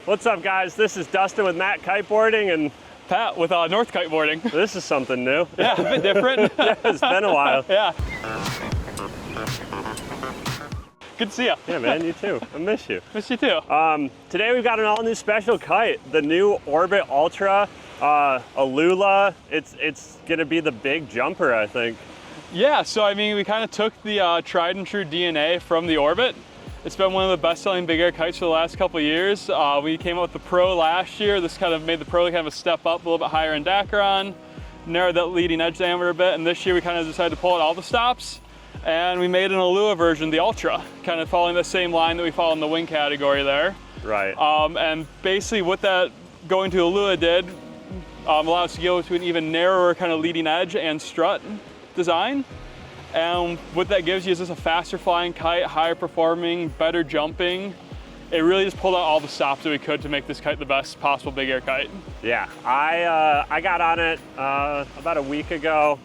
What's up, guys? This is Dustin with MACkiteboarding and Pat with North Kiteboarding. This is something new. Yeah, a bit different. Yeah, it's been a while. Yeah. Good to see you. Yeah, man, you too. I miss you. Miss you too. Today we've got an all-new special kite, the new Orbit Ultra Aluula. It's gonna be the big jumper, I think. Yeah, so I mean, we kind of took the tried and true DNA from the Orbit. It's been one of the best-selling big air kites for the last couple of years. We came out with the Pro last year. This kind of made the Pro kind of a step up, a little bit higher in Dacron, narrowed that leading edge diameter a bit, and this year we kind of decided to pull out all the stops, and we made an Aluula version, the Ultra, kind of following the same line that we follow in the wing category there. Right. And basically what that going to Aluula did allowed us to go to an even narrower kind of leading edge and strut design. And what that gives you is just a faster flying kite, higher performing, better jumping. It really just pulled out all the stops that we could to make this kite the best possible big air kite. Yeah, I got on it about a week ago.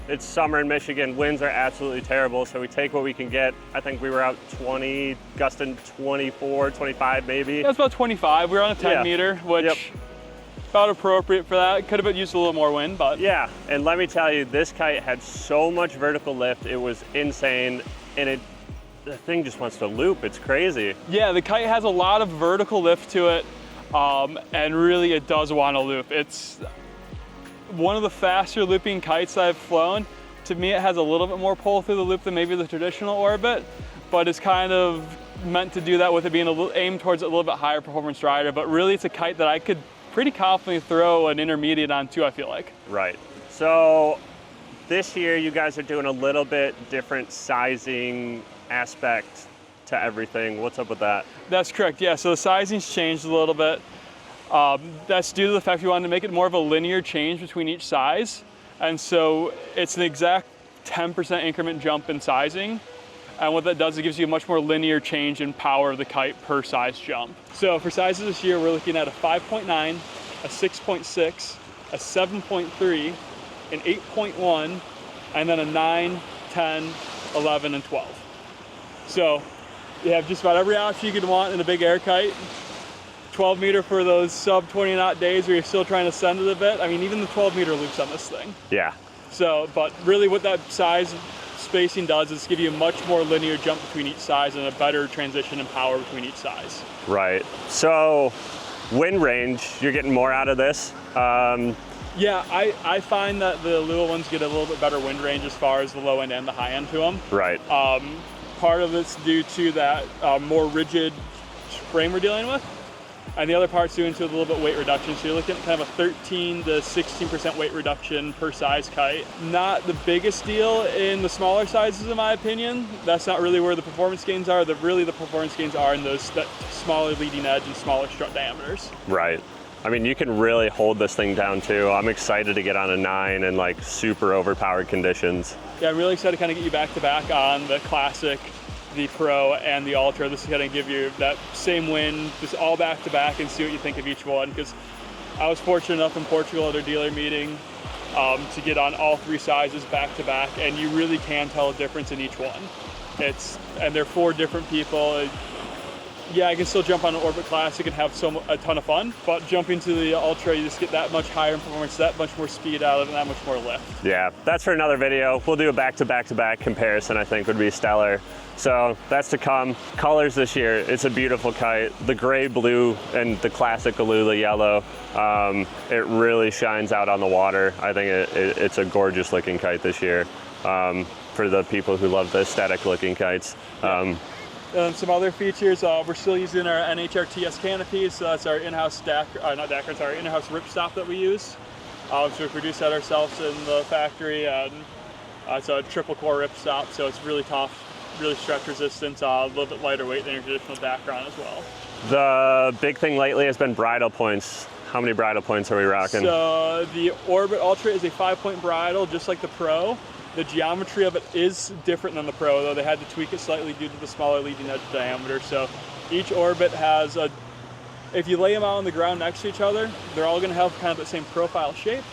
It's summer in Michigan, winds are absolutely terrible, so we take what we can get. I think we were out 20, gusting 24, 25 maybe. That's about 25. We were on a 10 meter, which about appropriate for that. Could have used a little more wind, but. Yeah, and let me tell you, this kite had so much vertical lift, it was insane, and the thing just wants to loop, it's crazy. Yeah, the kite has a lot of vertical lift to it, and really it does want to loop. It's one of the faster looping kites I've flown. To me, it has a little bit more pull through the loop than maybe the traditional Orbit, but it's kind of meant to do that with it being aimed towards a little bit higher performance rider, but really it's a kite that I could pretty confidently throw an intermediate on too, I feel like. Right. So this year you guys are doing a little bit different sizing aspect to everything. What's up with that? That's correct, yeah. So the sizing's changed a little bit. That's due to the fact we wanted to make it more of a linear change between each size. And so it's an exact 10% increment jump in sizing. And what that does, it gives you a much more linear change in power of the kite per size jump. So for sizes this year, we're looking at a 5.9, a 6.6, a 7.3, an 8.1, and then a 9, 10, 11, and 12. So you have just about every option you could want in a big air kite. 12 meter for those sub 20 knot days where you're still trying to send it a bit. I mean, even the 12 meter loops on this thing. Yeah. So, but really what that size spacing does is give you a much more linear jump between each size and a better transition and power between each size. Right. So wind range, you're getting more out of this? Yeah, I find that the Aluula ones get a little bit better wind range as far as the low end and the high end to them. Right. Part of it's due to that more rigid frame we're dealing with, and the other part's due to a little bit weight reduction. So you're looking at kind of a 13 to 16% weight reduction per size kite. Not the biggest deal in the smaller sizes, in my opinion. That's not really where the performance gains are. Really the performance gains are in those smaller leading edge and smaller strut diameters. Right. I mean, you can really hold this thing down too. I'm excited to get on a 9 in like super overpowered conditions. Yeah, I'm really excited to kind of get you back to back on the Classic, the Pro, and the Ultra. This is going to give you that same win, just all back to back, and see what you think of each one. Because I was fortunate enough in Portugal at our dealer meeting to get on all three sizes back to back, and you really can tell a difference in each one. And they're for different people. Yeah, I can still jump on an Orbit Classic and have a ton of fun, but jumping to the Ultra, you just get that much higher in performance, that much more speed out of it, and that much more lift. Yeah, that's for another video. We'll do a back-to-back-to-back comparison, I think would be stellar. So that's to come. Colors this year, it's a beautiful kite. The gray, blue, and the classic Aluula yellow, it really shines out on the water. I think it's a gorgeous looking kite this year for the people who love the aesthetic looking kites. Some other features, we're still using our NHRTS canopies, so that's our in-house our in-house ripstop that we use. So we produce that ourselves in the factory, and it's a triple core ripstop, so it's really tough, really stretch resistant, a little bit lighter weight than your traditional Dacron as well. The big thing lately has been bridle points. How many bridle points are we rocking? So the Orbit Ultra is a 5-point bridle, just like the Pro. The geometry of it is different than the Pro, though. They had to tweak it slightly due to the smaller leading edge diameter. So each Orbit has if you lay them out on the ground next to each other, they're all going to have kind of the same profile shape.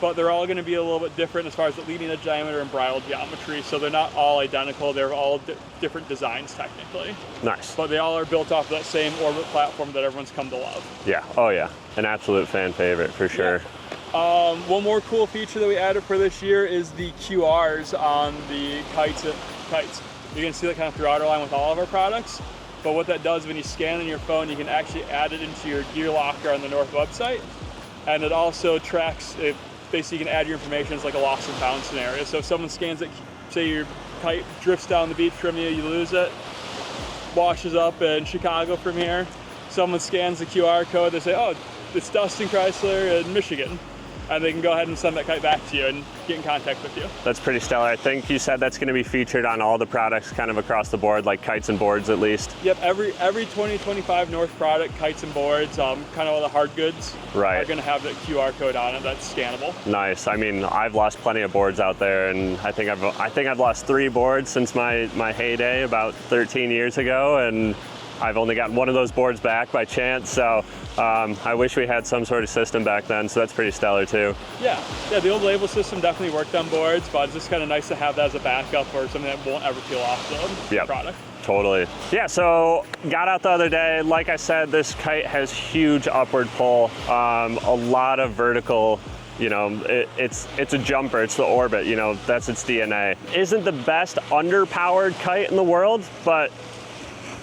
but they're all going to be a little bit different as far as the leading edge diameter and bridle geometry. So they're not all identical. They're all different designs technically. Nice. But they all are built off of that same Orbit platform that everyone's come to love. Yeah. Oh yeah. An absolute fan favorite for sure. Yeah. One more cool feature that we added for this year is the QRs on the kites. You can see that kind of throughout our line with all of our products. But what that does, when you scan on your phone, you can actually add it into your gear locker on the North website. And it also tracks, basically you can add your information as like a lost and found scenario. So if someone scans it, say your kite drifts down the beach from you, you lose it, washes up in Chicago from here, someone scans the QR code, they say, oh, it's Dustin Chrysler in Michigan. And they can go ahead and send that kite back to you and get in contact with you. That's pretty stellar. I think you said that's going to be featured on all the products kind of across the board, like kites and boards at least. Yep, every 2025 North product, kites and boards, kind of all the hard goods are going to have that QR code on it that's scannable. Nice. I mean, I've lost plenty of boards out there, and I think I've lost 3 boards since my heyday about 13 years ago, and I've only gotten one of those boards back by chance, so I wish we had some sort of system back then, so that's pretty stellar too. Yeah, the old label system definitely worked on boards, but it's just kind of nice to have that as a backup or something that won't ever peel off the product. Totally. Yeah, so got out the other day. Like I said, this kite has huge upward pull, a lot of vertical. You know, it's a jumper, it's the Orbit, you know, that's its DNA. Isn't the best underpowered kite in the world, but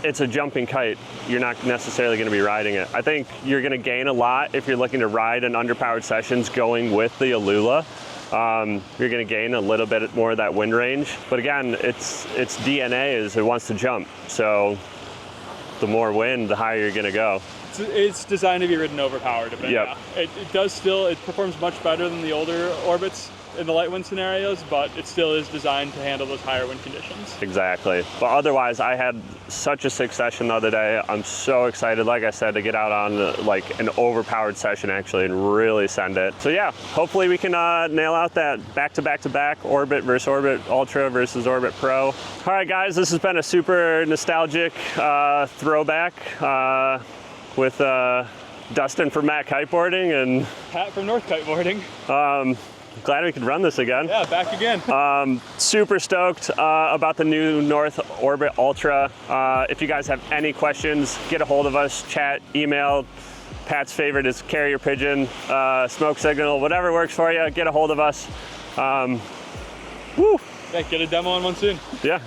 it's a jumping kite. You're not necessarily going to be riding it. I think you're going to gain a lot if you're looking to ride in underpowered sessions going with the Aluula. You're going to gain a little bit more of that wind range. But again, its DNA is it wants to jump. So the more wind, the higher you're going to go. It's designed to be ridden overpowered a bit. Yep. Yeah. It performs much better than the older Orbits in the light wind scenarios, but it still is designed to handle those higher wind conditions. Exactly. But otherwise, I had such a sick session the other day. I'm so excited, like I said, to get out on like an overpowered session actually and really send it. So yeah, hopefully we can nail out that back-to-back Orbit versus Orbit Ultra versus Orbit Pro. All right, guys, this has been a super nostalgic throwback with Dustin from MACkiteboarding and Pat from North Kiteboarding. Glad we could run this again. Yeah, back again. Super stoked about the new North Orbit Ultra. If you guys have any questions, get a hold of us, chat, email. Pat's favorite is carrier pigeon, smoke signal, whatever works for you, get a hold of us. Yeah, get a demo on one soon. Yeah.